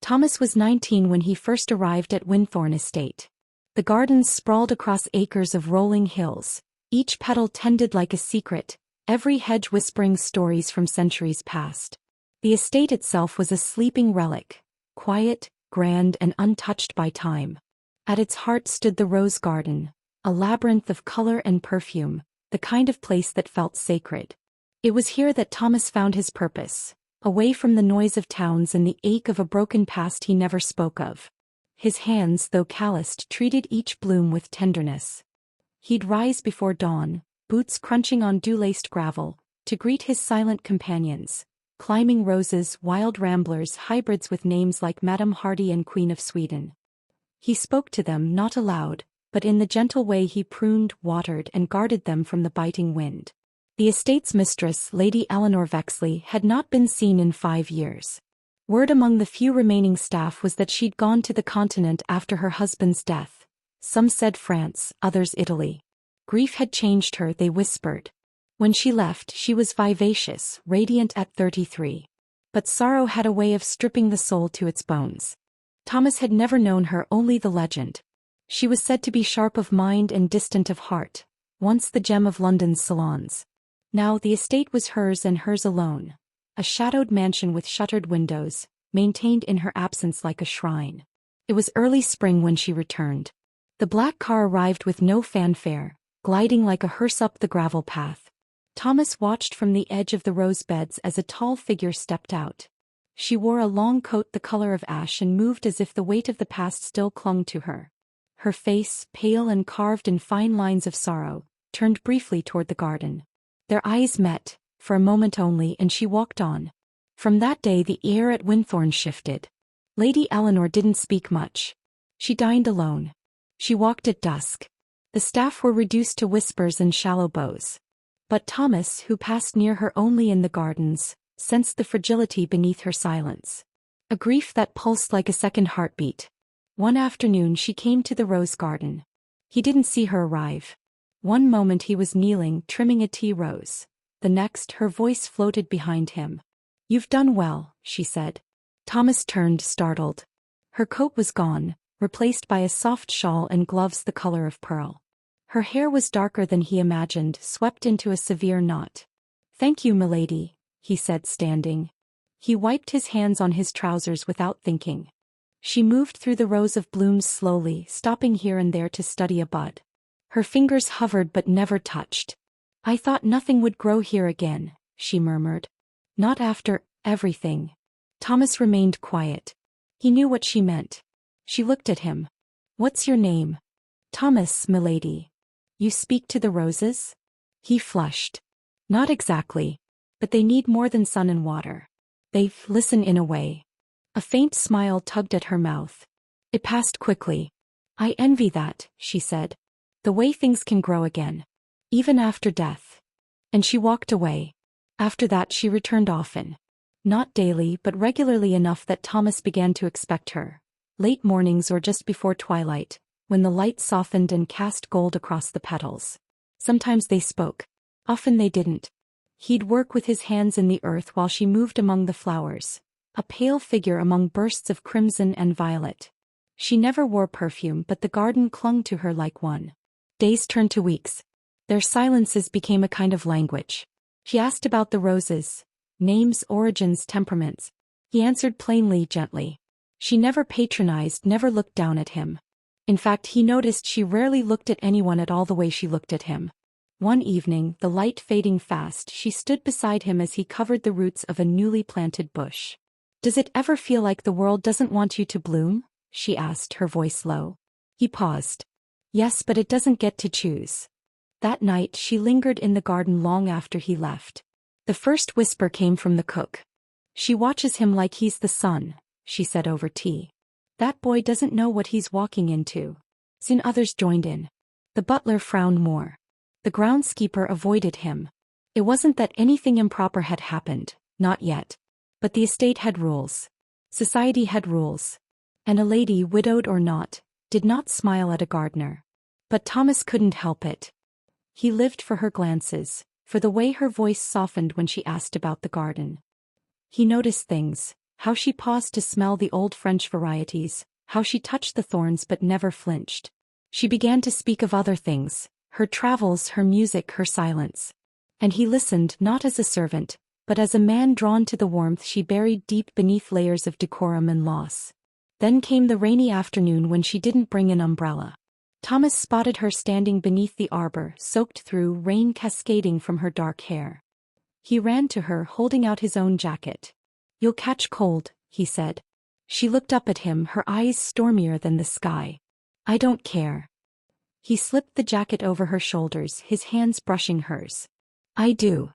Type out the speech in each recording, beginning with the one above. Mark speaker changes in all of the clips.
Speaker 1: Thomas was 19 when he first arrived at Wynthorne Estate. The gardens sprawled across acres of rolling hills, each petal tended like a secret, every hedge whispering stories from centuries past. The estate itself was a sleeping relic, quiet, grand and untouched by time. At its heart stood the rose garden, a labyrinth of color and perfume, the kind of place that felt sacred. It was here that Thomas found his purpose, away from the noise of towns and the ache of a broken past he never spoke of. His hands, though calloused, treated each bloom with tenderness. He'd rise before dawn, boots crunching on dew-laced gravel, to greet his silent companions, climbing roses, wild ramblers, hybrids with names like Madame Hardy and Queen of Sweden. He spoke to them not aloud, but in the gentle way he pruned, watered and guarded them from the biting wind. The estate's mistress, Lady Eleanor Vexley, had not been seen in 5 years. Word among the few remaining staff was that she'd gone to the continent after her husband's death. Some said France, others Italy. Grief had changed her, they whispered. When she left, she was vivacious, radiant at 33. But sorrow had a way of stripping the soul to its bones. Thomas had never known her, only the legend. She was said to be sharp of mind and distant of heart, once the gem of London's salons. Now the estate was hers and hers alone, a shadowed mansion with shuttered windows, maintained in her absence like a shrine. It was early spring when she returned. The black car arrived with no fanfare, gliding like a hearse up the gravel path. Thomas watched from the edge of the rose beds as a tall figure stepped out. She wore a long coat the color of ash and moved as if the weight of the past still clung to her. Her face, pale and carved in fine lines of sorrow, turned briefly toward the garden. Their eyes met, for a moment only, and she walked on. From that day the air at Wynthorne shifted. Lady Eleanor didn't speak much. She dined alone. She walked at dusk. The staff were reduced to whispers and shallow bows. But Thomas, who passed near her only in the gardens, sensed the fragility beneath her silence. A grief that pulsed like a second heartbeat. One afternoon she came to the rose garden. He didn't see her arrive. One moment he was kneeling, trimming a tea rose. The next, her voice floated behind him. "You've done well," she said. Thomas turned, startled. Her coat was gone, replaced by a soft shawl and gloves the color of pearl. Her hair was darker than he imagined, swept into a severe knot. "Thank you, milady," he said, standing. He wiped his hands on his trousers without thinking. She moved through the rows of blooms slowly, stopping here and there to study a bud. Her fingers hovered but never touched. "I thought nothing would grow here again," she murmured. "Not after everything." Thomas remained quiet. He knew what she meant. She looked at him. "What's your name?" "Thomas, milady." "You speak to the roses?" He flushed. "Not exactly. But they need more than sun and water. They listen in a way." A faint smile tugged at her mouth. It passed quickly. "I envy that," she said. "The way things can grow again. Even after death." And she walked away. After that she returned often. Not daily but regularly enough that Thomas began to expect her. Late mornings or just before twilight, when the light softened and cast gold across the petals. Sometimes they spoke. Often they didn't. He'd work with his hands in the earth while she moved among the flowers, a pale figure among bursts of crimson and violet. She never wore perfume, but the garden clung to her like one. Days turned to weeks. Their silences became a kind of language. She asked about the roses, names, origins, temperaments. He answered plainly, gently. She never patronized, never looked down at him. In fact, he noticed she rarely looked at anyone at all the way she looked at him. One evening, the light fading fast, she stood beside him as he covered the roots of a newly planted bush. "Does it ever feel like the world doesn't want you to bloom?" she asked, her voice low. He paused. "Yes, but it doesn't get to choose." That night she lingered in the garden long after he left. The first whisper came from the cook. "She watches him like he's the sun," she said over tea. "That boy doesn't know what he's walking into." Soon others joined in. The butler frowned more. The groundskeeper avoided him. It wasn't that anything improper had happened, not yet. But the estate had rules. Society had rules. And a lady, widowed or not, did not smile at a gardener. But Thomas couldn't help it. He lived for her glances, for the way her voice softened when she asked about the garden. He noticed things, How she paused to smell the old French varieties, how she touched the thorns but never flinched. She began to speak of other things, her travels, her music, her silence. And he listened not as a servant, but as a man drawn to the warmth she buried deep beneath layers of decorum and loss. Then came the rainy afternoon when she didn't bring an umbrella. Thomas spotted her standing beneath the arbor, soaked through, rain cascading from her dark hair. He ran to her, holding out his own jacket. "You'll catch cold," he said. She looked up at him, her eyes stormier than the sky. "I don't care." He slipped the jacket over her shoulders, his hands brushing hers. "I do."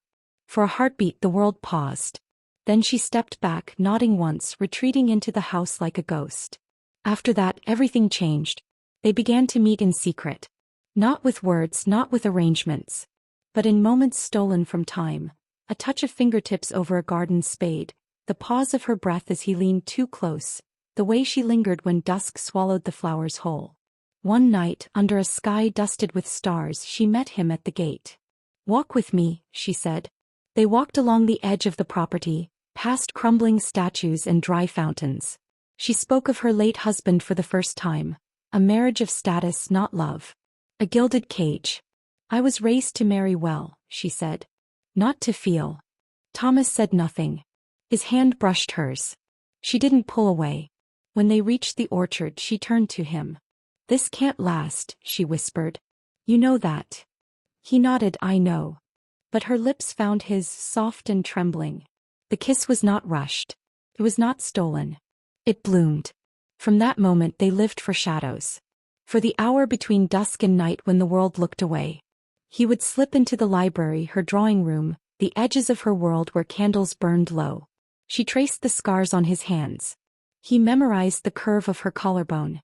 Speaker 1: For a heartbeat the world paused. Then she stepped back, nodding once, retreating into the house like a ghost. After that, everything changed. They began to meet in secret. Not with words, not with arrangements. But in moments stolen from time. A touch of fingertips over a garden spade, the pause of her breath as he leaned too close, the way she lingered when dusk swallowed the flowers whole. One night, under a sky dusted with stars, she met him at the gate. "Walk with me," she said. They walked along the edge of the property, past crumbling statues and dry fountains. She spoke of her late husband for the first time. A marriage of status, not love. A gilded cage. "I was raised to marry well," she said. "Not to feel." Thomas said nothing. His hand brushed hers. She didn't pull away. When they reached the orchard, she turned to him. "This can't last," she whispered. "You know that." He nodded, "I know." But her lips found his, soft and trembling. The kiss was not rushed. It was not stolen. It bloomed. From that moment they lived for shadows. For the hour between dusk and night when the world looked away. He would slip into the library, her drawing room, the edges of her world where candles burned low. She traced the scars on his hands. He memorized the curve of her collarbone.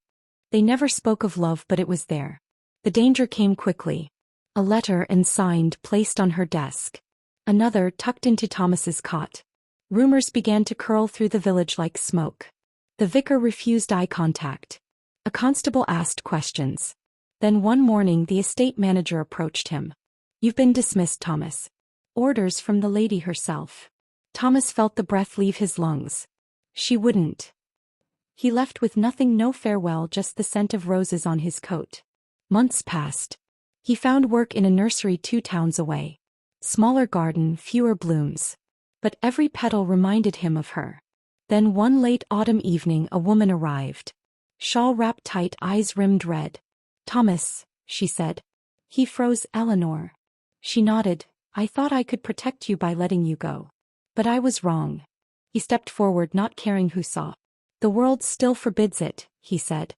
Speaker 1: They never spoke of love, but it was there. The danger came quickly. A letter, and signed, placed on her desk. Another, tucked into Thomas's cot. Rumors began to curl through the village like smoke. The vicar refused eye contact. A constable asked questions. Then one morning the estate manager approached him. "You've been dismissed, Thomas." Orders from the lady herself. Thomas felt the breath leave his lungs. She wouldn't. He left with nothing, no farewell, just the scent of roses on his coat. Months passed. He found work in a nursery 2 towns away. Smaller garden, fewer blooms. But every petal reminded him of her. Then one late autumn evening a woman arrived. Shawl wrapped tight, eyes rimmed red. "Thomas," she said. He froze. "Eleanor." She nodded. "I thought I could protect you by letting you go. But I was wrong." He stepped forward, not caring who saw. "The world still forbids it," he said.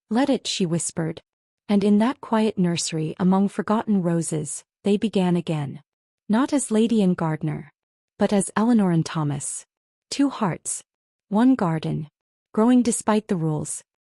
Speaker 1: "Let it," she whispered. And in that quiet nursery, among forgotten roses, they began again. Not as lady and gardener, but as Eleanor and Thomas. 2 hearts. 1 garden. Growing despite the rules,